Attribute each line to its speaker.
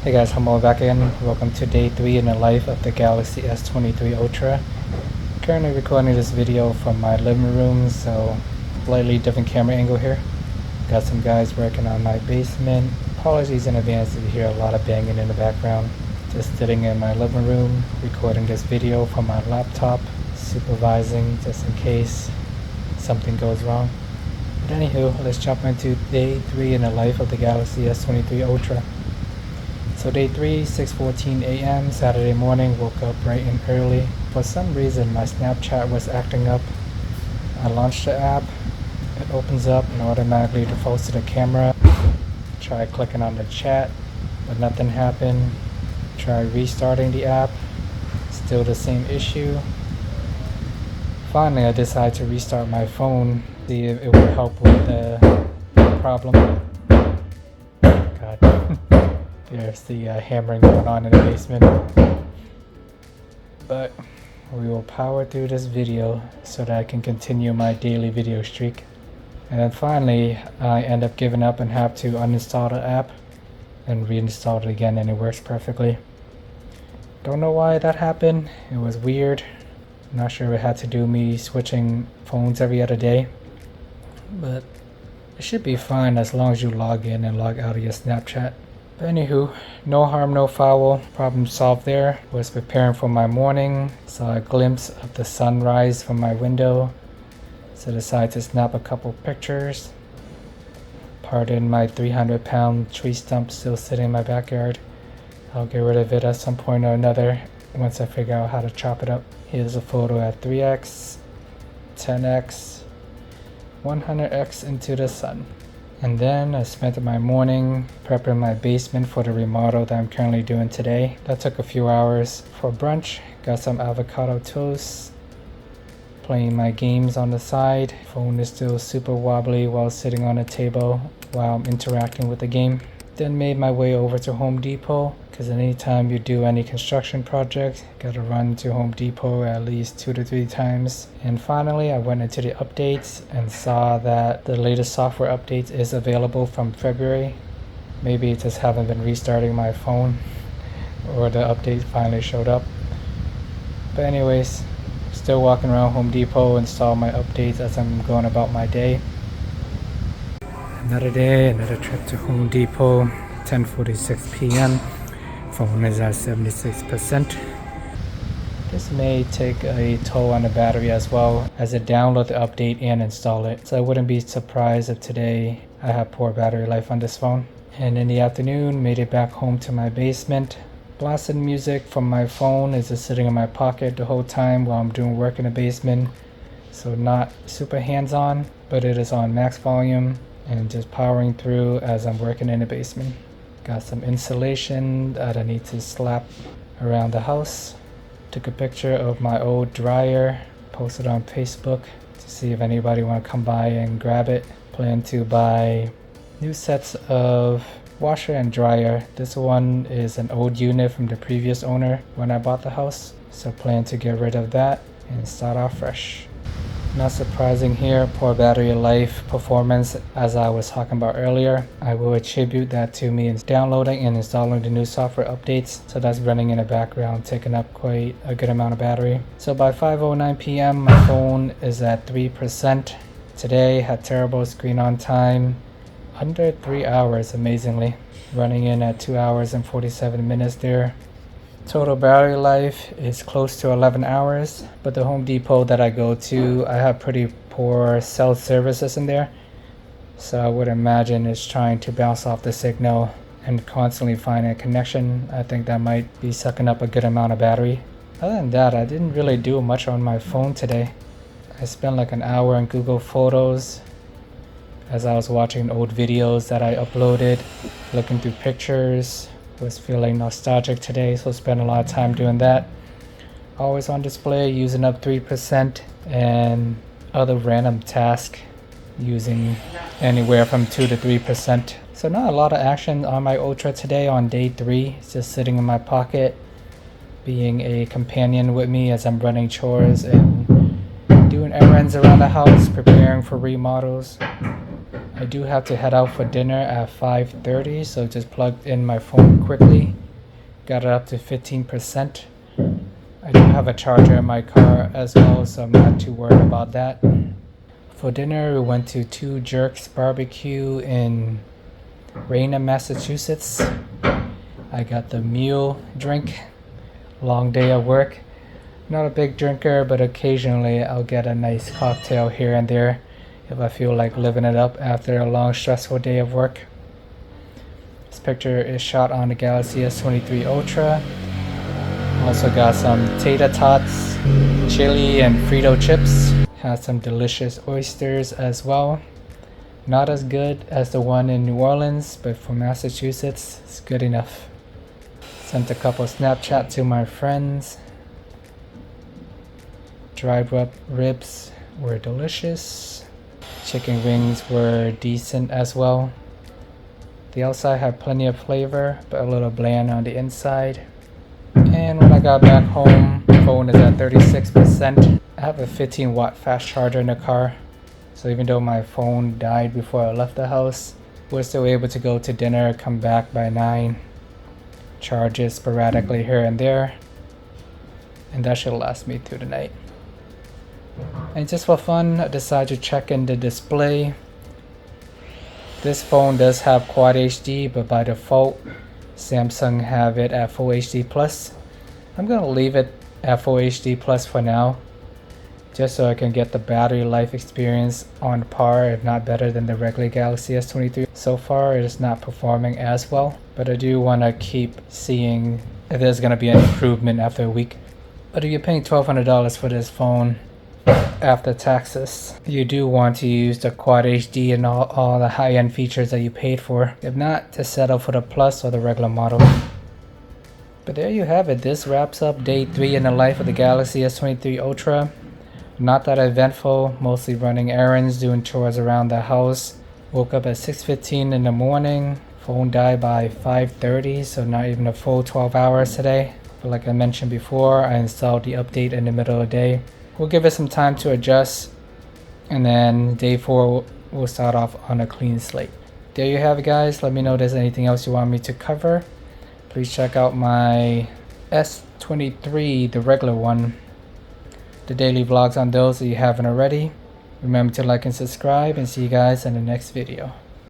Speaker 1: Hey guys, Humble back again. Welcome to day 3 in the life of the Galaxy S23 Ultra. Currently recording this video from my living room, so slightly different camera angle here. Got some guys working on my basement. Apologies in advance if you hear a lot of banging in the background. Just sitting in my living room, recording this video from my laptop, supervising just in case something goes wrong. But anywho, let's jump into day 3 in the life of the Galaxy S23 Ultra. So day 3, 6:14 a.m. Saturday morning, woke up bright and early. For some reason my Snapchat was acting up. I launched the app, it opens up and automatically defaults to the camera. Try clicking on the chat, but nothing happened. Try restarting the app, still the same issue. Finally I decided to restart my phone, see if it would help with the problem. God. There's the hammering going on in the basement. But we will power through this video so that I can continue my daily video streak. And then finally, I end up giving up and have to uninstall the app and reinstall it again, and it works perfectly. Don't know why that happened. It was weird. Not sure if it had to do me switching phones every other day. But it should be fine as long as you log in and log out of your Snapchat. But anywho, no harm, no foul. Problem solved there. Was preparing for my morning. Saw a glimpse of the sunrise from my window. So decided to snap a couple pictures. Pardon my 300-pound tree stump still sitting in my backyard. I'll get rid of it at some point or another once I figure out how to chop it up. Here's a photo at 3x, 10x, 100x into the sun. And then I spent my morning prepping my basement for the remodel that I'm currently doing today. That took a few hours. For brunch, got some avocado toast, playing my games on the side. Phone is still super wobbly while sitting on a table while I'm interacting with the game. Then made my way over to Home Depot, because anytime you do any construction project, gotta run to Home Depot at least 2 to 3 times. And finally I went into the updates and saw that the latest software updates is available from February. Maybe it just haven't been restarting my phone, or the update finally showed up. But anyways, still walking around Home Depot, install my updates as I'm going about my day. Another day, another trip to Home Depot, 10:46 p.m. Phone is at 76%. This may take a toll on the battery as well, as it download the update and install it. So I wouldn't be surprised if today I have poor battery life on this phone. And in the afternoon, made it back home to my basement. Blasted music from my phone is just sitting in my pocket the whole time while I'm doing work in the basement. So not super hands-on, but it is on max volume and just powering through as I'm working in the basement. Got some insulation that I need to slap around the house. Took a picture of my old dryer, posted on Facebook to see if anybody want to come by and grab it. Plan to buy new sets of washer and dryer. This one is an old unit from the previous owner when I bought the house, so plan to get rid of that and start off fresh. Not surprising here, poor battery life performance as I was talking about earlier. I will attribute that to me downloading and installing the new software updates. So that's running in the background, taking up quite a good amount of battery. So by 5:09 p.m. my phone is at 3%. Today had terrible screen on time, under 3 hours amazingly. Running in at 2 hours and 47 minutes there. Total battery life is close to 11 hours, but the Home Depot that I go to, I have pretty poor cell services in there. So I would imagine it's trying to bounce off the signal and constantly finding a connection. I think that might be sucking up a good amount of battery. Other than that, I didn't really do much on my phone today. I spent like an hour on Google Photos as I was watching old videos that I uploaded, looking through pictures. Was feeling nostalgic today, so spent a lot of time doing that. Always on display, using up 3%, and other random tasks using anywhere from 2 to 3%. So not a lot of action on my Ultra today on day 3. It's just sitting in my pocket, being a companion with me as I'm running chores and doing errands around the house, preparing for remodels. I do have to head out for dinner at 5:30, so just plugged in my phone quickly. Got it up to 15%. I do have a charger in my car as well, so I'm not too worried about that. For dinner, we went to Two Jerks Barbecue in Raynham, Massachusetts. I got the mule drink. Long day of work. Not a big drinker, but occasionally I'll get a nice cocktail here and there if I feel like living it up after a long, stressful day of work. This picture is shot on the Galaxy S23 Ultra. Also got some tater tots, chili, and Frito chips. Has some delicious oysters as well. Not as good as the one in New Orleans, but for Massachusetts, it's good enough. Sent a couple Snapchat to my friends. Dried up ribs were delicious. Chicken wings were decent as well. The outside had plenty of flavor, but a little bland on the inside. And when I got back home, the phone is at 36%. I have a 15-watt fast charger in the car, so even though my phone died before I left the house, we're still able to go to dinner, come back by 9. Charge it sporadically here and there, and that should last me through the night. And just for fun, I decided to check in the display. This phone does have Quad HD, but by default Samsung have it at Full HD Plus. I'm gonna leave it at Full HD Plus for now, just so I can get the battery life experience on par, if not better than the regular Galaxy S23. So far it is not performing as well, but I do want to keep seeing if there's going to be an improvement after a week. But if you're paying $1,200 for this phone after taxes, you do want to use the Quad HD and all the high-end features that you paid for. If not, just settle for the Plus or the regular model. But there you have it. This wraps up day 3 in the life of the Galaxy S23 Ultra. Not that eventful, mostly running errands, doing chores around the house. Woke up at 6:15 in the morning. Phone died by 5:30, so not even a full 12 hours today. But like I mentioned before, I installed the update in the middle of the day. We'll give it some time to adjust, and then day 4 we'll start off on a clean slate. There you have it, guys. Let me know if there's anything else you want me to cover. Please check out my S23, the regular one. The daily vlogs on those if you haven't already. Remember to like and subscribe, and see you guys in the next video.